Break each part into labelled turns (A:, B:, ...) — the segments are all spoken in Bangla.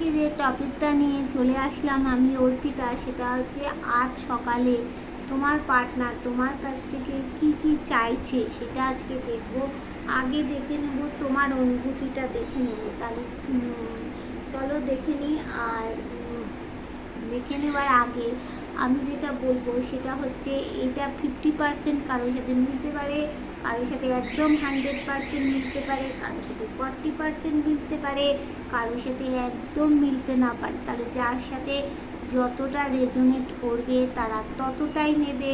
A: আজকে যে টপিকটা নিয়ে চলে আসলাম আমি অর্পিতা, সেটা হচ্ছে আজ সকালে তোমার পার্টনার তোমার কাছ থেকে কি কি চাইছে সেটা আজকে দেখব। আগে দেখে নেব তোমার অনুভূতিটা, দেখে নেব। তাহলে চলো দেখে নিই। আর দেখে নেওয়ার আগে আমি যেটা বলবো সেটা হচ্ছে এটা 50% কারোর সাথে মিলতে পারে, কারোর সাথে একদম 100% মিলতে পারে, কারোর সাথে 40% মিলতে পারে, কারোর সাথে একদম মিলতে না পারে। তাহলে যার সাথে যতটা রেজোনেট করবে তারা ততটাই নেবে,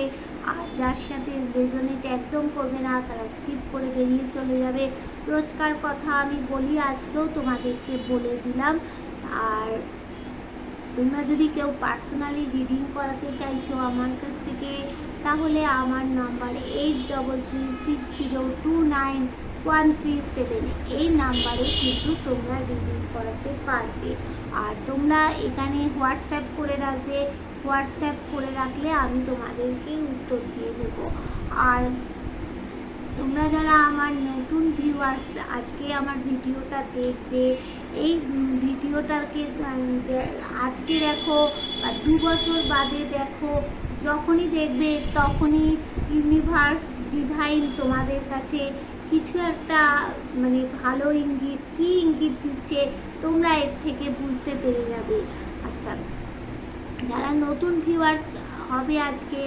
A: আর যার সাথে রেজোনেট একদম করবে না তারা স্কিপ করে বেরিয়ে চলে যাবে। রোজকার কথা আমি বলি, আজকেও তোমাদেরকে বলে দিলাম। আর তোমরা যদি কেউ পার্সোনালি রিডিং করাতে চাইছো আমার কাছ থেকে, তাহলে আমার নাম্বার 8336029137, এই নাম্বারে কিন্তু তোমরা রিডিং করাতে পারবে। আর তোমরা এখানে হোয়াটসঅ্যাপ করে রাখবে, হোয়াটসঅ্যাপ করে রাখলে আমি তোমাদেরকে উত্তর দিয়ে দেবো। আর তোমরা যারা আমার নতুন ভিউয়ার্স আজকে আমার ভিডিওটা দেখবে, এই ভিডিওটাকে আজকে দেখো বা 2 বছর বাদে দেখো, যখনই দেখবে তখনই ইউনিভার্স ডিভাইন তোমাদের কাছে কিছু একটা মানে ভালো ইঙ্গিত, কী ইঙ্গিত দিচ্ছে তোমরা এর থেকে বুঝতে পেরে যাবে। আচ্ছা, যারা নতুন ভিউয়ার্স হবে আজকে,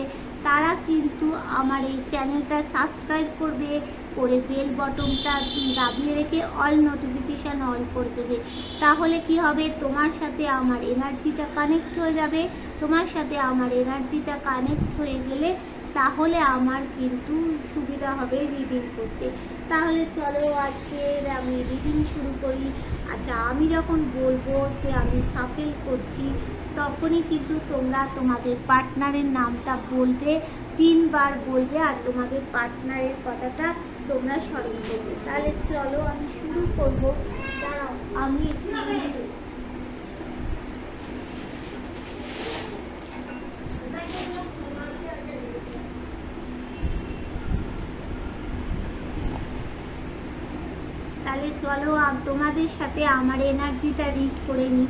A: তারা কিন্তু আমার এই চ্যানেলটা সাবস্ক্রাইব করবে, করে বেল বটনটা দাবিয়ে রেখে অল নোটিফিকেশান অন করে দেবে। তাহলে কি হবে, তোমার সাথে আমার এনার্জিটা কানেক্ট হয়ে যাবে। তোমার সাথে আমার এনার্জিটা কানেক্ট হয়ে গেলে তাহলে আমার কিন্তু সুবিধা হবে রিডিং করতে। তাহলে চলো আজকে আমি রিডিং শুরু করি। আচ্ছা, আমি যখন বলবো যে আমি সাফেল করছি, তখনই কিন্তু তোমরা তোমাদের পার্টনারের নামটা বলবে, 3 বার বলবে, আর তোমাদের পার্টনারের কথাটা তোমরা স্মরণ করবে। তাহলে চলো আমি শুরু করবো। দাঁড়াও, আমি তাহলে চলো তোমাদের সাথে আমার এনার্জিটা রিড করে নিই।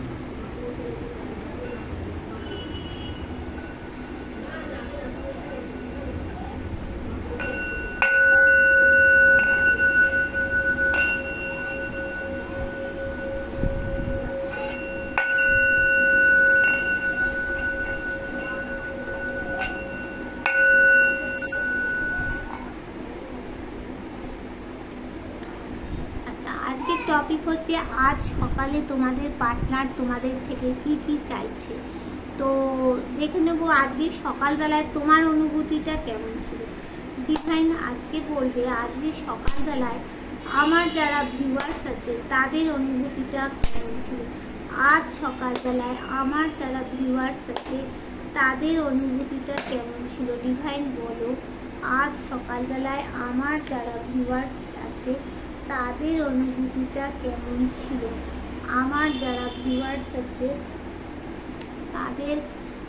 A: আজকের টপিক হচ্ছে আজ সকালে তোমাদের পার্টনার তোমাদের থেকে কি কি চাইছে। তো দেখে নেবো আজকে সকালবেলায় তোমার অনুভূতিটা কেমন ছিল। ডিভাইন আজকে বলবে আজকে সকালবেলায় আমার যারা ভিউয়ার্স আছে তাদের অনুভূতিটা কেমন ছিল। আজ সকালবেলায় আমার যারা ভিউয়ার্স আছে তাদের অনুভূতিটা কেমন ছিল। ডিভাইন বলো আজ সকালবেলায় আমার যারা ভিউয়ার্স আছে তাদের অনুভূতিটা কেমন ছিল। আমার যারা ভিউয়ার্স আছে তাদের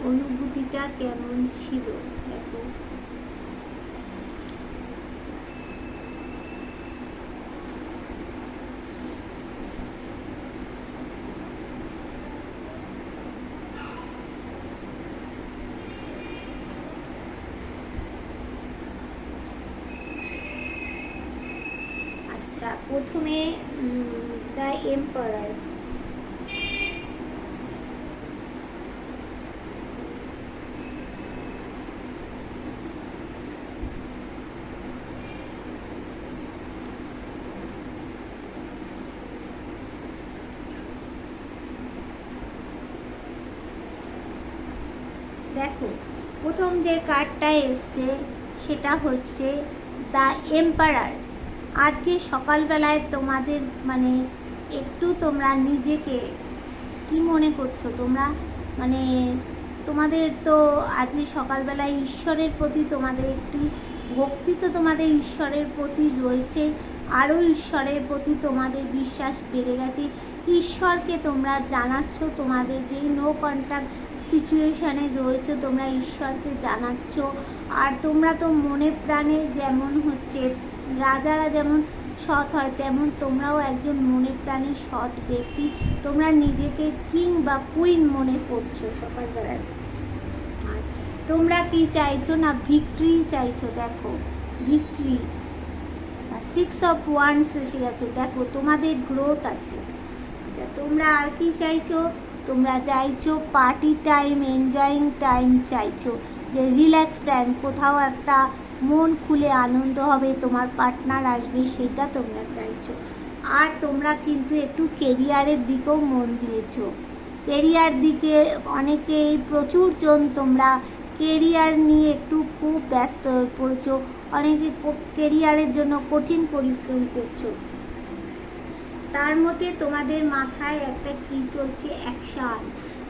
A: অনুভূতিটা কেমন ছিল। দেখো, আচ্ছা প্রথমে দ্য এম্পারার। দেখো, প্রথম যে কার্ডটা এসছে সেটা হচ্ছে দ্য এম্পারার। আজকে সকালবেলায় তোমাদের মানে একটু তোমরা নিজেকে কি মনে করছো, তোমরা মানে তোমাদের তো আজকে সকালবেলায় ঈশ্বরের প্রতি তোমাদের একটি ভক্তি তো তোমাদের ঈশ্বরের প্রতি রয়েছে, আরও ঈশ্বরের প্রতি তোমাদের বিশ্বাস বেড়ে গেছে। ঈশ্বরকে তোমরা জানাচ্ছ, তোমাদের যেই নো কন্ট্যাক্ট সিচুয়েশানে রয়েছে তোমরা ঈশ্বরকে জানাচ্ছ। আর তোমরা তো মনে প্রাণে যেমন হচ্ছে রাজারা যেমন সৎ হয়, তেমন তোমরাও একজন মনের প্রাণী, সৎ ব্যক্তি। তোমরা নিজেকে কিং বা কুইন মনে করছো সকালবেলায়। আর তোমরা কি চাইছো না, ভিক্টরি চাইছো। দেখো ভিক্টরি, 6 অফ ওয়ান্ডস এসে গেছে। দেখো তোমাদের গ্রোথ আছে। আচ্ছা, তোমরা আর কি চাইছো? তোমরা চাইছো পার্টি টাইম, এনজয়িং টাইম চাইছো, যে রিল্যাক্স টাইম, কোথাও একটা মন খুলে আনন্দ হবে, তোমার পার্টনার আসবে, সেটা তোমরা চাইছো। আর তোমরা কিন্তু একটু কেরিয়ারের দিকেও মন দিয়েছো। কেরিয়ার দিকে অনেকেই, প্রচুর জন তোমরা কেরিয়ার নিয়ে একটু খুব ব্যস্ত হয়ে পড়েছো। অনেকে কেরিয়ারের জন্য কঠিন পরিশ্রম করছো। তার মধ্যে তোমাদের মাথায় একটা কি চলছে, অ্যাকশান।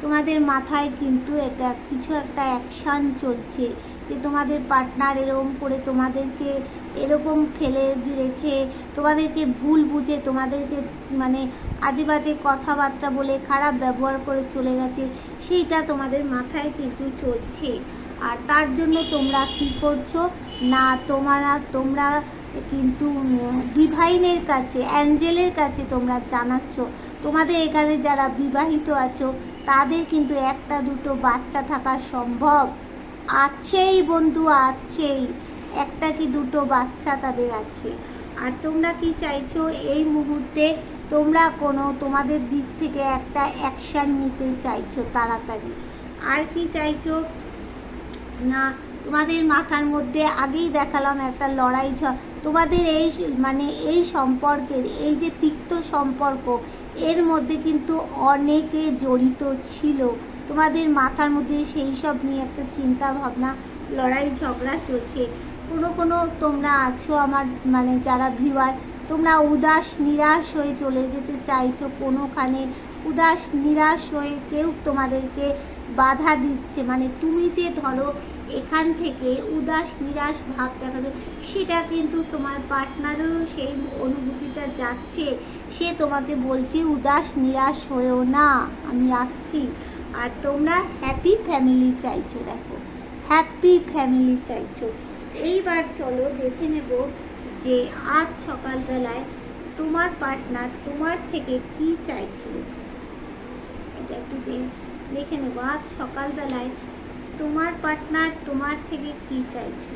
A: তোমাদের মাথায় কিন্তু এটা কিছু একটা অ্যাকশান চলছে, যে তোমাদের পার্টনার এরকম করে তোমাদেরকে এরকম ফেলে রেখে, তোমাদেরকে ভুল বুঝে, তোমাদেরকে মানে আজে বাজে কথাবার্তা বলে, খারাপ ব্যবহার করে চলে গেছে, সেইটা তোমাদের মাথায় কিন্তু চলছে। আর তার জন্য তোমরা কি করছো না, তোমরা কিন্তু ডিভাইনের কাছে, অ্যাঞ্জেলের কাছে তোমরা জানাচ্ছ। তোমাদের এখানে যারা বিবাহিত আছো, তাদের কিন্তু একটা দুটো বাচ্চা থাকা সম্ভব, আছেই বন্ধু, আছেই, একটা কি দুটো বাচ্চা তাদের আছে। আর তোমরা কি চাইছো, এই মুহূর্তে তোমরা তোমাদের দিক থেকে একটা অ্যাকশান নিতে চাইছো তাড়াতাড়ি। আর কি চাইছো না, তোমাদের মাথার মধ্যে আগেই দেখালাম একটা লড়াই তোমাদের এই সম্পর্কের, এই যে তিক্ত সম্পর্ক, এর মধ্যে কিন্তু অনেকে জড়িত ছিল। তোমাদের মাথার মধ্যে সেই সব নিয়ে একটা চিন্তা ভাবনা, লড়াই ঝগড়া চলছে। কোনো তোমরা আছো আমার যারা ভিউয়ার, তোমরা উদাস নিরাশ হয়ে চলে যেতে চাইছো কোনোখানে। উদাস নিরাশ হয়ে কেউ তোমাদেরকে বাধা দিচ্ছে, তুমি যে ধরো এখান থেকে উদাস নিরাশ ভাব দেখাবে, সেটা কিন্তু তোমার পার্টনারেরও সেই অনুভূতিটা যাচ্ছে। সে তোমাকে বলছে উদাস নিরাশ হয়েও না, আমি আসছি। আর তোমরা হ্যাপি ফ্যামিলি চাইছো। দেখো হ্যাপি ফ্যামিলি চাইছো। এইবার চলো দেখে নেব যে আজ সকালবেলায় তোমার পার্টনার তোমার থেকে কি চাইছিল। এটা একটু দেখে নেব, আজ সকালবেলায় তোমার পার্টনার তোমার থেকে কি চাইছে।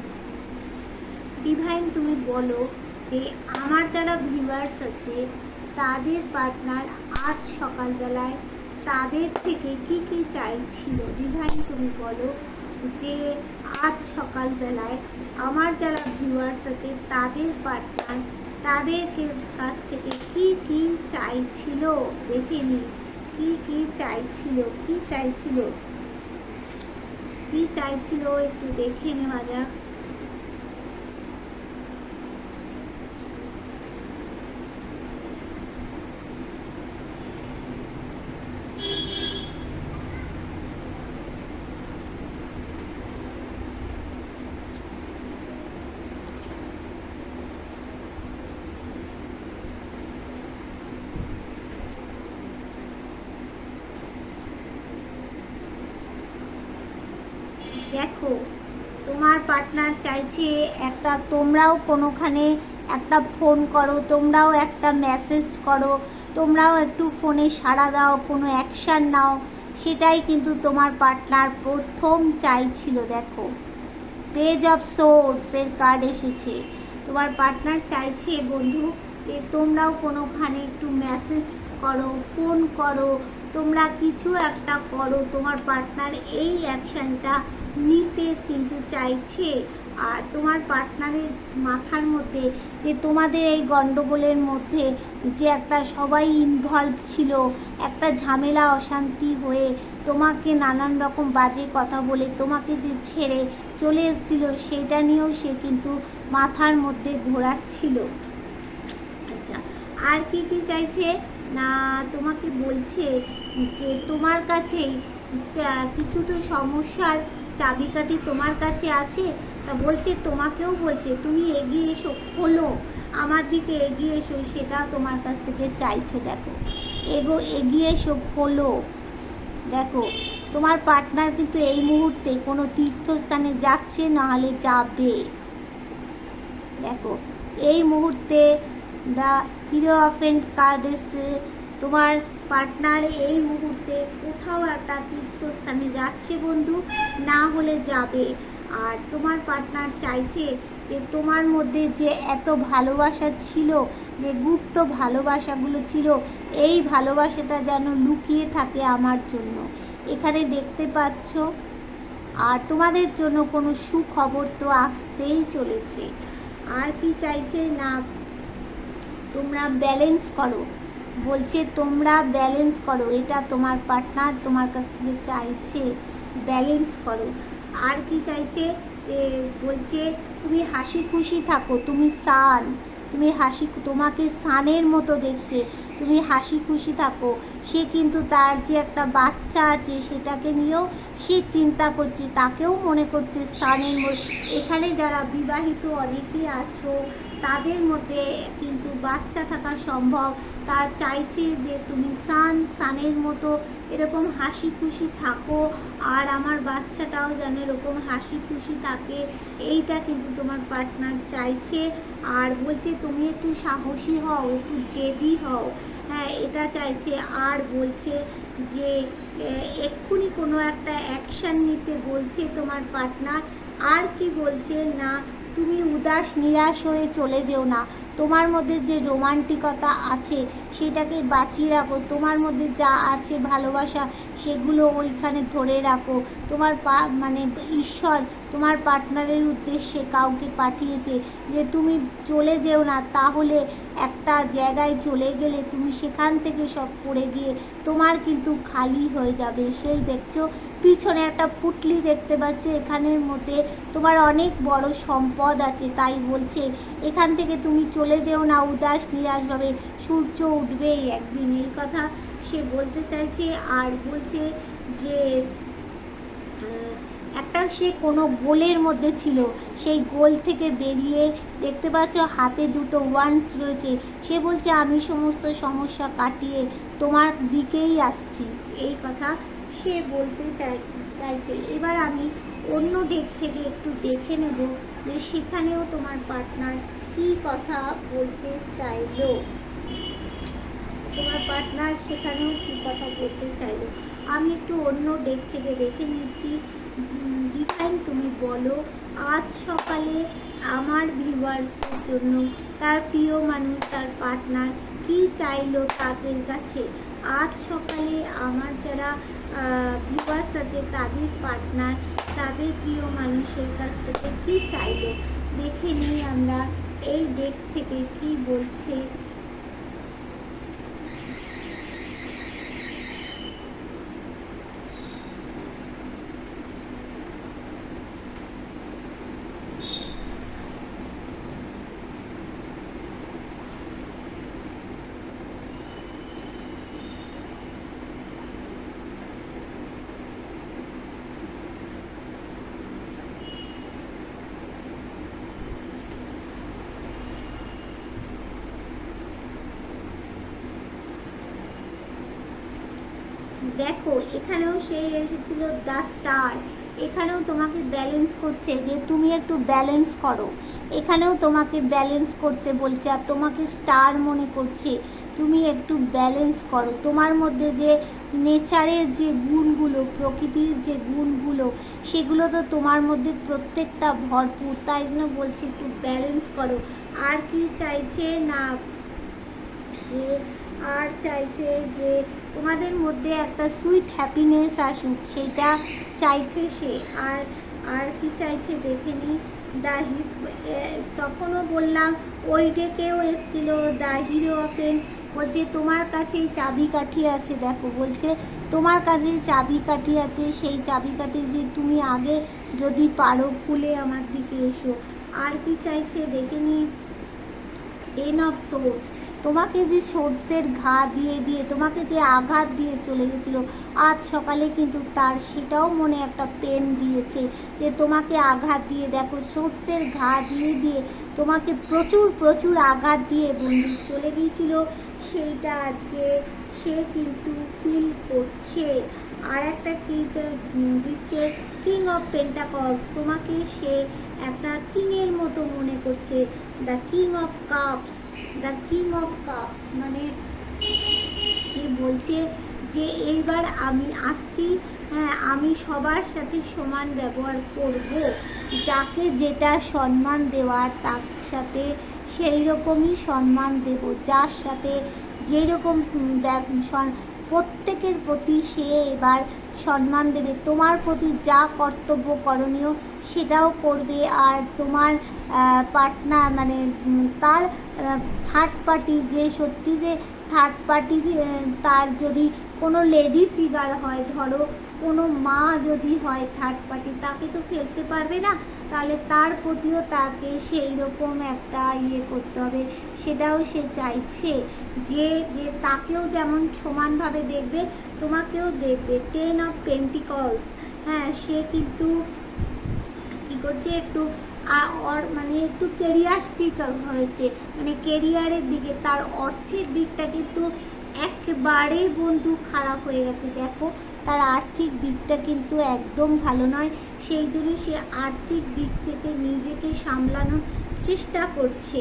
A: ডিভাইন তুমি বলো যে আমার যারা ভিউয়ার্স আছে, তাদের পার্টনার আজ সকালবেলায় তাদের থেকে কি কি চাইছিল। ডিভাইন তুমি বলো যে আজ সকালবেলায় আমার যারা ভিউয়ার্স আছে, তাদের পার্টনার তাদের কাছ থেকে কি কি চাইছিল। দেখে নি কি কি চাইছিল, কি চাইছিল, কি চাইছিল, একটু দেখে নেওয়া যাক। দেখো তোমার পার্টনার চাইছে একটা, তোমরাও কোনোখানে একটা ফোন করো, তোমরাও একটা মেসেজ করো, তোমরাও একটু ফোনে সাড়া দাও, কোনো অ্যাকশান নাও, সেটাই কিন্তু তোমার পার্টনার প্রথম চাইছিল। দেখো পেজ অফ সোর্সের কার্ড এসেছে। তোমার পার্টনার চাইছে বন্ধু যে তোমরাও কোনোখানে একটু মেসেজ করো, ফোন করো, তোমরা কিছু একটা করো। তোমার পার্টনার এই অ্যাকশানটা নিতে কিন্তু চাইছে। আর তোমার পার্টনারের মাথার মধ্যে যে তোমাদের এই গণ্ডগোলের মধ্যে যে একটা সবাই ইনভলভ ছিল, একটা ঝামেলা অশান্তি হয়ে তোমাকে নানান রকম বাজে কথা বলে তোমাকে যে ছেড়ে চলে এসেছিলো, সেটা নিয়েও সে কিন্তু মাথার মধ্যে ঘোরাচ্ছিল। আচ্ছা, আর কি কি চাইছে না, তোমাকে বলছে যে তোমার কাছেই কিছু তো সমস্যার চাবিকাঠি তোমার কাছে আছে। তা বলছে, তোমাকেও বলছে তুমি এগিয়ে এসো, খোলো, আমার দিকে এগিয়ে এসো, সেটা তোমার কাছ থেকে চাইছে। দেখো এগিয়ে এসো, খোলো। দেখো তোমার পার্টনার কিন্তু এই মুহূর্তে কোনো তীর্থস্থানে যাচ্ছে, নাহলে যাবে। দেখো এই মুহূর্তে the hero of end card এসছে। তোমার পার্টনার এই মুহূর্তে কোথাও একটা তীর্থস্থানে যাচ্ছে বন্ধু, না হলে যাবে। আর তোমার পার্টনার চাইছে যে তোমার মধ্যে যে এত ভালোবাসা ছিল, যে গুপ্ত ভালোবাসাগুলো ছিল, এই ভালোবাসাটা যেন লুকিয়ে থাকে আমার জন্য, এখানে দেখতে পাচ্ছ। আর তোমাদের জন্য কোনো সুখবর তো আসতেই চলেছে। আর কি চাইছে না, তোমরা ব্যালেন্স করো, বলছে তোমরা ব্যালেন্স করো, এটা তোমার পার্টনার তোমার কাছ থেকে চাইছে, ব্যালেন্স করো। আর কি চাইছে, বলছে তুমি হাসি খুশি থাকো, তুমি সান, তুমি হাসি, তোমাকে সানের মতো দেখছে, তুমি হাসি খুশি থাকো। সে কিন্তু তার যে একটা বাচ্চা আছে সেটাকে নিয়েও সে চিন্তা করছে, তাকেও মনে করছে সানের মতো। এখানে যারা বিবাহিত অনেকেই আছো, তাদের মধ্যে কিন্তু বাচ্চা থাকা সম্ভব। তার চাইছে যে তুমি সানের মতো এরকম হাসি খুশি থাকো, আর আমার বাচ্চাটাও যেন এরকম হাসি খুশি থাকে, এইটা কিন্তু তোমার পার্টনার চাইছে। আর বলছে তুমি একটু সাহসী হও, একটু জেদি হও, হ্যাঁ এটা চাইছে। আর বলছে যে এক্ষুনি কোনো একটা অ্যাকশান নিতে বলছে তোমার পার্টনার। আর কি বলছে না, তুমি উদাস নিরাশ হয়ে চলে যেও না, তোমার মধ্যে যে রোমান্টিকতা আছে সেটাকে বাঁচিয়ে রাখো, তোমার মধ্যে যা আছে ভালোবাসা সেগুলো ওইখানে ধরে রাখো। তোমার মানে ঈশ্বর তোমার পার্টনারের উদ্দেশ্যে কাউকে পাঠিয়েছে যে তুমি চলে যেও না, তাহলে একটা জায়গায় চলে গেলে তুমি সেখান থেকে সব পড়ে গিয়ে তোমার কিন্তু খালি হয়ে যাবে। সেই দেখছো পিছনে একটা পুটলি দেখতে পাচ্ছ, এখানের মধ্যে তোমার অনেক বড় সম্পদ আছে, তাই বলছে এখান থেকে তুমি চলে যেও না উদাস নিরাশভাবে, সূর্য উঠবেই একদিন, এই কথা সে বলতে চাইছে। আর বলছে যে একটা সে কোনো গোলের মধ্যে ছিল, সেই গোল থেকে বেরিয়ে দেখতে পাচ্ছ হাতে দুটো ওয়ান্স রয়েছে, সে বলছে আমি সমস্ত সমস্যা কাটিয়ে তোমার দিকেই আসছি, এই কথা সে বলতে চাইছে। এবার আমি অন্য দিক থেকে একটু দেখে নেব যে সেখানেও তোমার পার্টনার কী কথা বলতে চাইলো, তোমার পার্টনার সেখানেও কী কথা বলতে চাইলো। আমি একটু অন্য দিক থেকে দেখে নিচ্ছি। ডিফাইন তুমি বলো, আজ সকালে আমার ভিউয়ার্সদের জন্য তার প্রিয় মানুষ তার পার্টনার কি চাইলো তাদের কাছে। আজ সকালে আমার যারা ভিউয়ার্স আছে তাদের পার্টনার তাদের প্রিয় মানুষের কাছ থেকে কি চাইলো, দেখে নিই আমরা এই দিক থেকে কি বলছে। দেখো এখানেও সে এসেছিল দ্য স্টার, এখানেও তোমাকে ব্যালেন্স করছে যে তুমি একটু ব্যালেন্স করো, এখানেও তোমাকে ব্যালেন্স করতে বলছে। আর তোমাকে স্টার মনে করছে, তুমি একটু ব্যালেন্স করো, তোমার মধ্যে যে নেচারের যে গুণগুলো, প্রকৃতির যে গুণগুলো, সেগুলো তো তোমার মধ্যে প্রত্যেকটা ভরপুর, তাই জন্য বলছি একটু ব্যালেন্স করো। আর কি চাইছে না, সে আর চাইছে যে তোমাদের মধ্যে একটা সুইট হ্যাপিনেস আসুক, সেইটা চাইছে সে। আর আর কি চাইছে দেখে নি, তখনও বললাম ওই ডেকেও এসেছিল দ্য হিরো অফেন, বলছে তোমার কাছেই চাবিকাঠি আছে, দেখো বলছে তোমার কাছেই চাবিকাঠি আছে, সেই চাবিকাঠি তুমি আগে যদি পারো খুলে আমার দিকে এসো। আর কি চাইছে দেখে নি, টেন অফ সোর্স, তোমাকে যে সোর্সের ঘা দিয়ে দিয়ে তোমাকে যে আঘাত দিয়ে চলে গেছিলো, আজ সকালে কিন্তু তার সেটাও মনে একটা পেন দিয়েছে যে তোমাকে আঘাত দিয়ে, দেখো সোর্সের ঘা দিয়ে দিয়ে তোমাকে প্রচুর প্রচুর আঘাত দিয়ে বন্ধু চলে গিয়েছিল, সেইটা আজকে সে কিন্তু ফিল করছে। আর একটা কি দিচ্ছে, কিং অফ পেন্টাকলস, তোমাকে সে একটা কিংয়ের মতো মনে করছে। The king of cups, the king of cups মানে সে বলছে যে এইবার আমি আসছি, হ্যাঁ আমি সবার সাথে সমান ব্যবহার করব, যাকে যেটা সম্মান দেওয়ার তার সাথে সেই রকমই সম্মান দেব, যার সাথে যেরকম প্রত্যেকের প্রতি সে এবার সম্মান দেবে, তোমার প্রতি যা কর্তব্য করণীয় সেটাও করবে। আর তোমার পার্টনার মানে তার থার্ড পার্টি, যে সত্যি যে থার্ড পার্টি, তার যদি কোনো লেডি ফিগার হয়, ধরো কোনো মা যদি হয় থার্ড পার্টি, তাকে তো ফেলতে পারবে না, তাহলে তার প্রতিও তাকে সেই রকম একটা করতে হবে। সেটাও সে চাইছে যে যে তাকেও যেমন সমানভাবে দেখবে তোমাকেও দেখবে। 10 অফ পেন্টিকলস, হ্যাঁ সে কিন্তু কী করছে একটু মানে একটু কেরিয়ারিস্টিক হয়েছে, মানে কেরিয়ারের দিকে, তার অর্থের দিকটা কিন্তু একবারে বন্ধু খারাপ হয়ে গেছে। দেখো তার আর্থিক দিকটা কিন্তু একদম ভালো নয়, সেই জন্য সে আর্থিক দিক থেকে নিজেকে সামলানোর চেষ্টা করছে।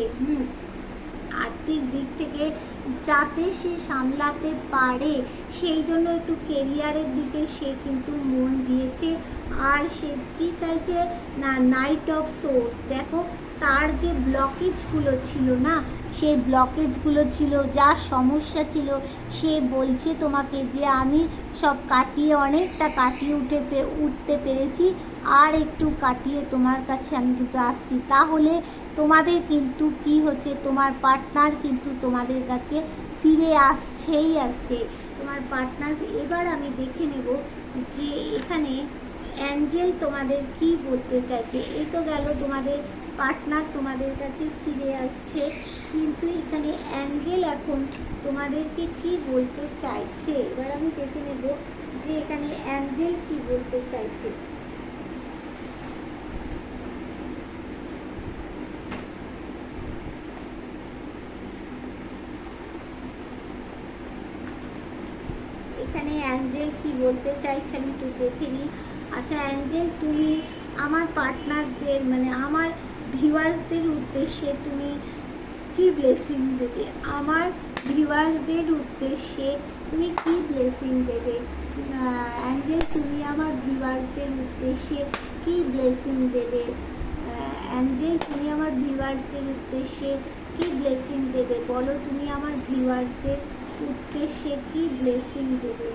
A: আর্থিক দিক থেকে যাতে সে সামলাতে পারে সেই জন্য একটু কেরিয়ারের দিকে সে কিন্তু মন দিয়েছে। আর সে কী চাইছে না, নাইট অফ সোর্স, দেখো তার যে ব্লকেজগুলো ছিল না, সেই ব্লকেজগুলো ছিল, যা সমস্যা ছিল, সে বলছে তোমাকে যে আমি সব কাটিয়ে অনেকটা কাটিয়ে উঠতে পেরেছি, আর একটু কাটিয়ে তোমার কাছে আমি কিন্তু আসছি। তাহলে তোমাদের কিন্তু কি হচ্ছে, তোমার পার্টনার কিন্তু তোমাদের কাছে ফিরে আসছে তোমার পার্টনার। এবার আমি দেখে নেব যে এখানে অ্যাঞ্জেল তোমাদের কি বলতে চাইছে। এই তো গেল তোমাদের পার্টনার তোমাদের কাছে ফিরে আসছে, কিন্তু এখানে অ্যাঞ্জেল এখন তোমাদেরকে কি বলতে চাইছে। এবার আমি দেখে নেব যে এখানে অ্যাঞ্জেল কি বলতে চাইছে। এখানে অ্যাঞ্জেল কি বলতে চাইছে আমি একটু দেখে নিই। আচ্ছা অ্যাঞ্জেল, তুমি আমার পার্টনারদের মানে আমার ভিউয়ার্সদের উদ্দেশ্যে তুমি কি ব্লেসিং দেবে, আমার ভিউয়ার্সদের উদ্দেশ্যে তুমি কি ব্লেসিং দেবে। অ্যাঞ্জেল, তুমি আমার ভিউয়ার্সদের উদ্দেশ্যে কি ব্লেসিং দেবে। অ্যাঞ্জেল, তুমি আমার ভিউয়ার্সদের উদ্দেশ্যে কি ব্লেসিং দেবে, বলো তুমি আমার ভিউয়ার্সদের উদ্দেশ্যে কি ব্লেসিং দেবে।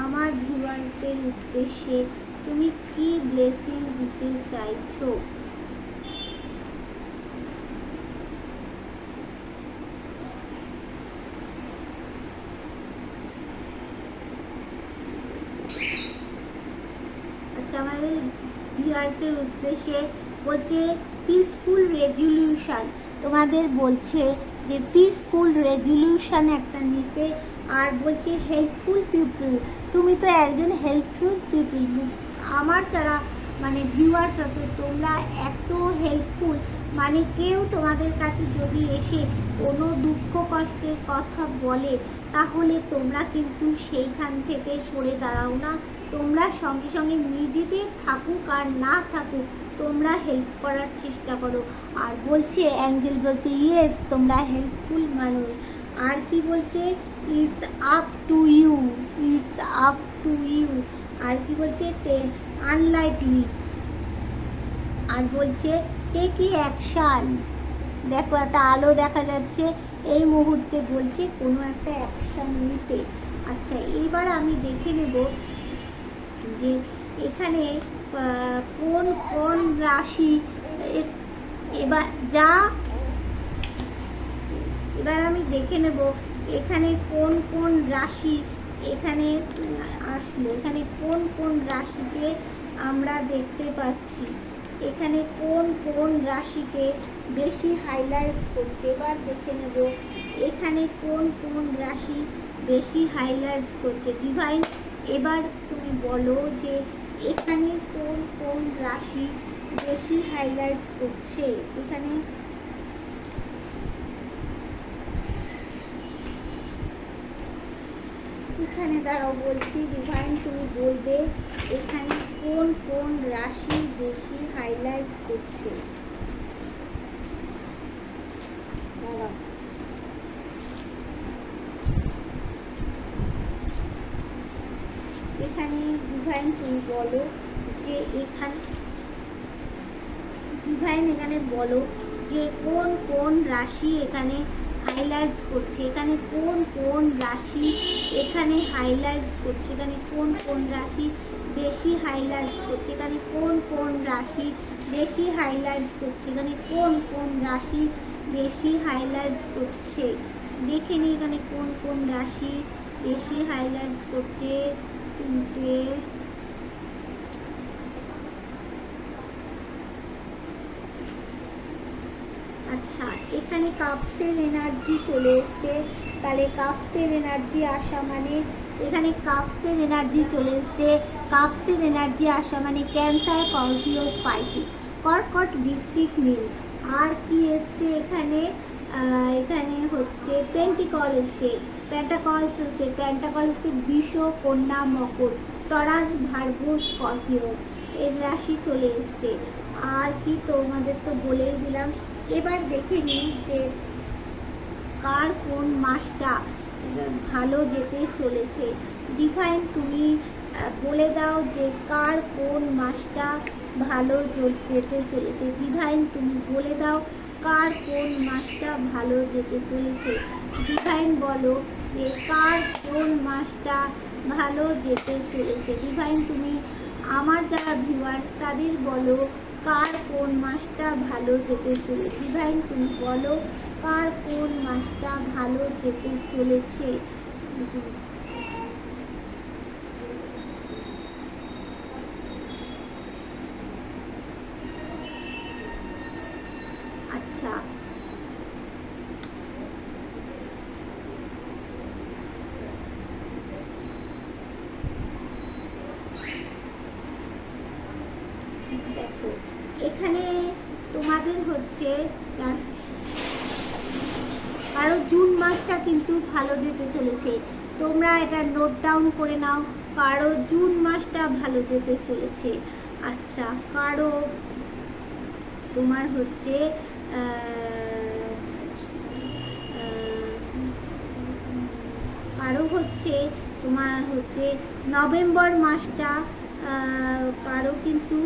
A: আমার ভিউয়ার্সদের উদ্দেশ্যে তুমি কি ব্লেসিং দিতে চাইছো। আচ্ছা আমাদের ভিউয়ার্সদের উদ্দেশ্যে বলছে পিসফুল রেজলিউশন, তোমাদের বলছে যে পিসফুল রেজলিউশন একটা নিতে। আর বলছে হেল্পফুল পিপল, তুমি তো একজন হেল্পফুল পিপল, আমার যারা মানে ভিউয়ার্স আছে তোমরা এত হেল্পফুল, মানে কেউ তোমাদের কাছে যদি এসে কোনো দুঃখ কষ্টের কথা বলে তাহলে তোমরা কিন্তু সেইখান থেকে সরে দাঁড়াও না, তোমরা সঙ্গে সঙ্গে নিজেদের থাকুক আর না থাকুক তোমরা হেল্প করার চেষ্টা করো। আর বলছে অ্যাঞ্জেল বলছে ইয়েস তোমরা হেল্পফুল মানুষ। আর কি বলছে, it's up to you, it's up to you. আর কি বলছে আনলাইকলি। আর বলছে টেক অ্যাকশান, দেখো একটা আলো দেখা যাচ্ছে এই মুহূর্তে, বলছে কোনো একটা অ্যাকশান নিতে। আচ্ছা এবার আমি দেখে নেব যে এখানে কোন কোন রাশি এবার আমি দেখে নেব এখানে কোন কোন রাশি এখানে আসলো, এখানে কোন কোন রাশিকে আমরা দেখতে পাচ্ছি, এখানে কোন কোন রাশিকে বেশি হাইলাইটস করছে। এবার দেখে নেব এখানে কোন কোন রাশি বেশি হাইলাইটস করছে। ডিভাইন এবার তুমি বলো যে এখানে কোন কোন রাশি বেশি হাইলাইটস করছে। এখানে এখানে দাঁড়াও বলছি, ডিভাইন তুমি বলবে এখানে কোন কোন রাশি বেশি হাইলাইটস করছে। দাঁড়াও, এখানে ডিভাইন তুমি বলো যে এখানে ডিভাইন এখানে বলো যে কোন কোন রাশি এখানে হাইলাইটস করছে, এখানে কোন কোন রাশি এখানে হাইলাইটস করছে, এখানে কোন কোন রাশি বেশি হাইলাইটস করছে, এখানে কোন কোন রাশি বেশি হাইলাইটস করছে, এখানে কোন কোন রাশি বেশি হাইলাইটস করছে। দেখে নিই এখানে কোন কোন রাশি বেশি হাইলাইটস করছে। তিনটে, আচ্ছা এখানে কাপসের এনার্জি চলে এসছে, তাহলে কাপসের এনার্জি আসা মানে এখানে কাপসের এনার্জি চলে এসছে, কাপসের এনার্জি আসা মানে ক্যান্সার, স্করপিও, স্পাইসিস, কর্কট, বৃশ্চিক, মীন। আর কি এসছে এখানে, এখানে হচ্ছে পেন্টিকল এসছে, প্যান্টাকলস এসছে, প্যান্টাকল এসছে বৃষ, কন্যা, মকর, টরাস, ভার্গো, স্করপিও এর রাশি চলে এসছে। আর কি তোমাদের তো বলেই দিলাম। এবার দেখে নিই যে কার কোন মাসটা ভালো যেতে চলেছে। ডিভাইন তুমি বলে দাও যে কার কোন মাসটা ভালো যেতে চলেছে। ডিভাইন তুমি বলে দাও কার কোন মাসটা ভালো যেতে চলেছে। ডিভাইন বলো যে কার কোন মাসটা ভালো যেতে চলেছে। ডিভাইন তুমি আমার যারা ভিউয়ার্স তাদের বলো কার কোন মাসটা ভালো যেতে চলেছে। ডিভাইন তুমি বলো কার কোন মাসটা ভালো যেতে চলেছে। আচ্ছা দেখো এখানে তোমাদের হচ্ছে কারো জুন মাসটা কিন্তু ভালো যেতে চলেছে, তোমরা এটা নোট ডাউন করে নাও, কারো জুন মাসটা ভালো যেতে চলেছে। আচ্ছা কারো তোমার হচ্ছে কারো হচ্ছে তোমার হচ্ছে নভেম্বর মাসটা, কারো কিন্তু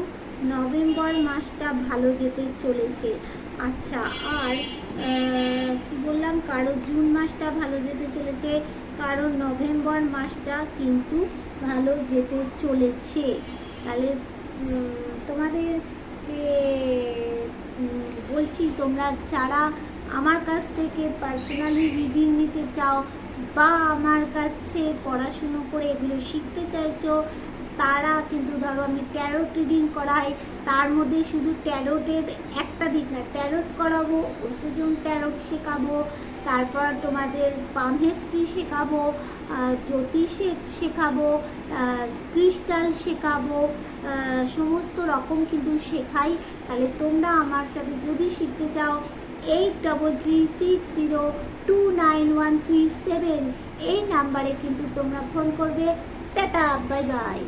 A: নভেম্বর মাসটা ভালো যেতে চলেছে। আচ্ছা আর কি বললাম, কারো জুন মাসটা ভালো যেতে চলেছে, কারো নভেম্বর মাসটা কিন্তু ভালো যেতে চলেছে। তাহলে তোমাদেরকে বলছি তোমরা যারা আমার কাছ থেকে পার্সোনালি রিডিং নিতে চাও বা আমার কাছে পড়াশুনো করে এগুলো শিখতে চাইছো, তারা কিন্তু ধরো আমি ট্যারোট রিডিং করাই, তার মধ্যে শুধু ট্যারোটের একটা দিক না, ট্যারোট করাবো, ওসিজম ট্যারোট শেখাবো, তারপর তোমাদের পাম হিস্ট্রি শেখাবো, জ্যোতিষের শেখাবো, ক্রিস্টাল শেখাবো, সমস্ত রকম কিন্তু শেখাই। তাহলে তোমরা আমার সাথে যদি শিখতে চাও 8336029137 এই নাম্বারে কিন্তু তোমরা ফোন করবে। Tata, bye bye.